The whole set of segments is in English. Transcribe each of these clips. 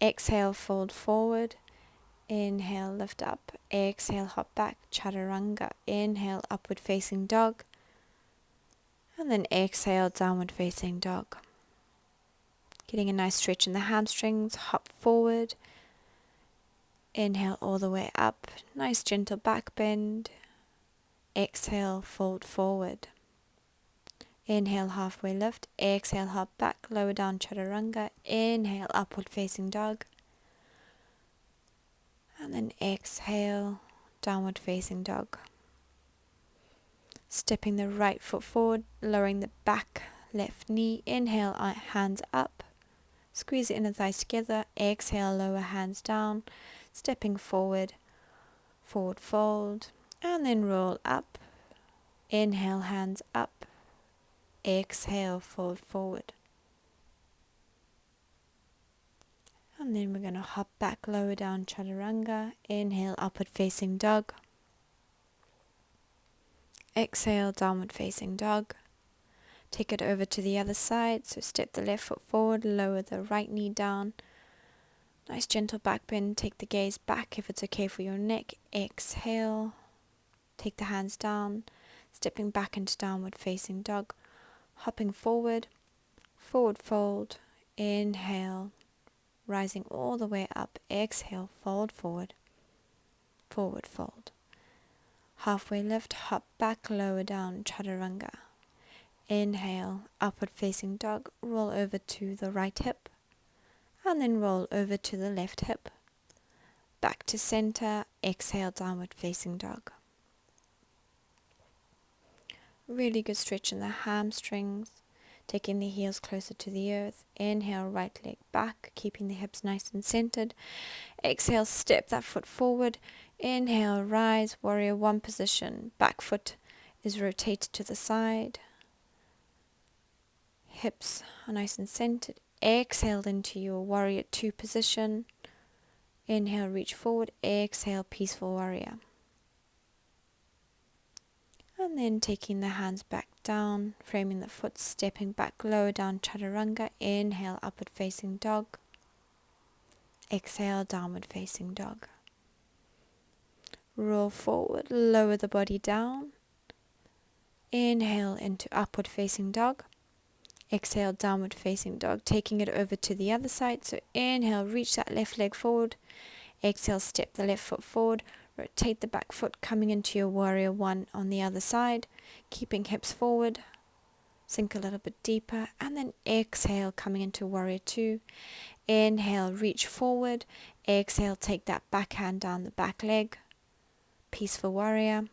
Exhale, fold forward. Inhale, lift up. Exhale, hop back, chaturanga. Inhale, upward facing dog. And then exhale, downward facing dog. Getting a nice stretch in the hamstrings, hop forward. Inhale all the way up, nice gentle back bend. Exhale, fold forward. Inhale, halfway lift. Exhale, hop back, lower down, chaturanga. Inhale, upward facing dog. And then exhale, downward facing dog. Stepping the right foot forward, lowering the back left knee. Inhale, hands up. Squeeze the inner thighs together. Exhale, lower hands down. Stepping forward, forward fold. And then roll up. Inhale, hands up. Exhale, fold forward. And then we're going to hop back, lower down, chaturanga. Inhale, upward facing dog. Exhale, downward facing dog. Take it over to the other side. So step the left foot forward, lower the right knee down. Nice gentle back bend. Take the gaze back if it's okay for your neck. Exhale. Take the hands down. Stepping back into downward facing dog. Hopping forward. Forward fold. Inhale. Rising all the way up. Exhale. Fold forward. Forward fold. Halfway lift. Hop back. Lower down. Chaturanga. Inhale. Upward facing dog. Roll over to the right hip. And then roll over to the left hip. Back to center. Exhale, downward facing dog. Really good stretch in the hamstrings. Taking the heels closer to the earth. Inhale, right leg back, keeping the hips nice and centered. Exhale, step that foot forward. Inhale, rise, warrior one position. Back foot is rotated to the side. Hips are nice and centered. Exhale into your warrior two position. Inhale, reach forward. Exhale, peaceful warrior. And then taking the hands back down, framing the foot, stepping back, lower down, chaturanga. Inhale, upward facing dog. Exhale, downward facing dog. Roll forward, lower the body down. Inhale into upward facing dog. Exhale, downward facing dog, taking it over to the other side. So inhale, reach that left leg forward. Exhale, step the left foot forward. Rotate the back foot, coming into your warrior one on the other side. Keeping hips forward. Sink a little bit deeper. And then exhale, coming into warrior two. Inhale, reach forward. Exhale, take that back hand down the back leg. Peaceful warrior.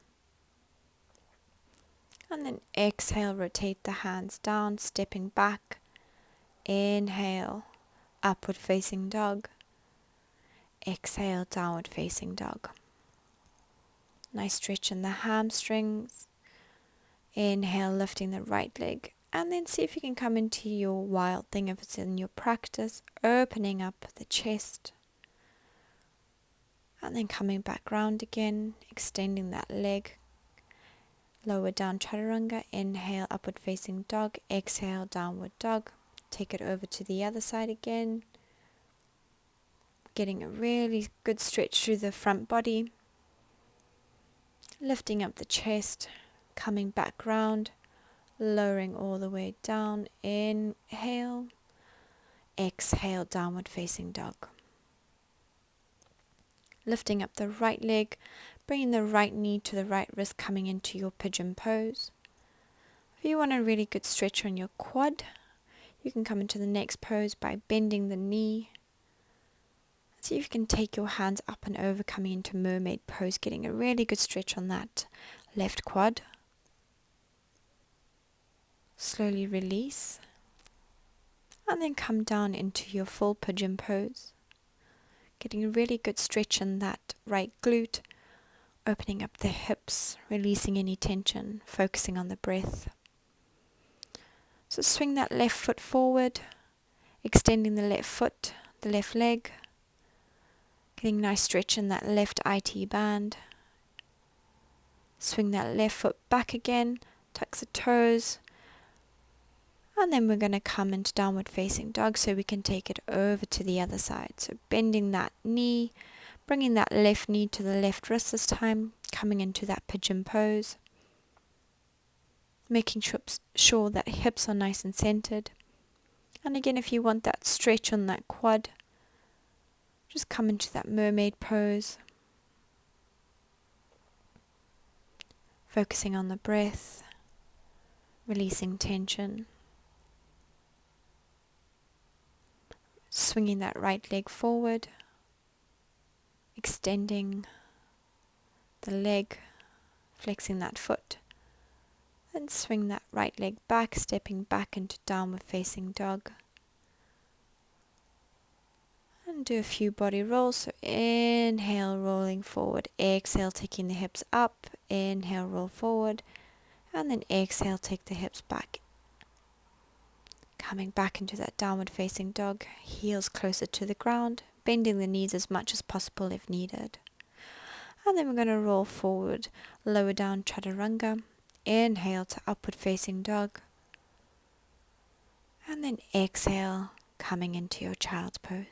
And then exhale, rotate the hands down, stepping back. Inhale, upward facing dog. Exhale, downward facing dog. Nice stretch in the hamstrings. Inhale, lifting the right leg. And then see if you can come into your wild thing if it's in your practice. Opening up the chest. And then coming back round again, extending that leg. Lower down, chaturanga. Inhale, upward facing dog. Exhale, downward dog. Take it over to the other side again. Getting a really good stretch through the front body. Lifting up the chest. Coming back round. Lowering all the way down. Inhale. Exhale, downward facing dog. Lifting up the right leg. Bringing the right knee to the right wrist, coming into your pigeon pose. If you want a really good stretch on your quad, you can come into the next pose by bending the knee. See if you can take your hands up and over, coming into mermaid pose, getting a really good stretch on that left quad. Slowly release. And then come down into your full pigeon pose. Getting a really good stretch in that right glute. Opening up the hips, releasing any tension, focusing on the breath. So swing that left foot forward, extending the left foot, the left leg. Getting nice stretch in that left IT band. Swing that left foot back again, tuck the toes. And then we're going to come into downward facing dog so we can take it over to the other side. So bending that knee, bringing that left knee to the left wrist this time, coming into that pigeon pose. Making sure that hips are nice and centered. And again, if you want that stretch on that quad, just come into that mermaid pose. Focusing on the breath, releasing tension. Swinging that right leg forward, extending the leg, flexing that foot. Then swing that right leg back, stepping back into downward facing dog. And do a few body rolls. So inhale, rolling forward. Exhale, taking the hips up. Inhale, roll forward. And then exhale, take the hips back. Coming back into that downward facing dog. Heels closer to the ground. Bending the knees as much as possible if needed. And then we're going to roll forward. Lower down chaturanga. Inhale to upward facing dog. And then exhale, coming into your child's pose.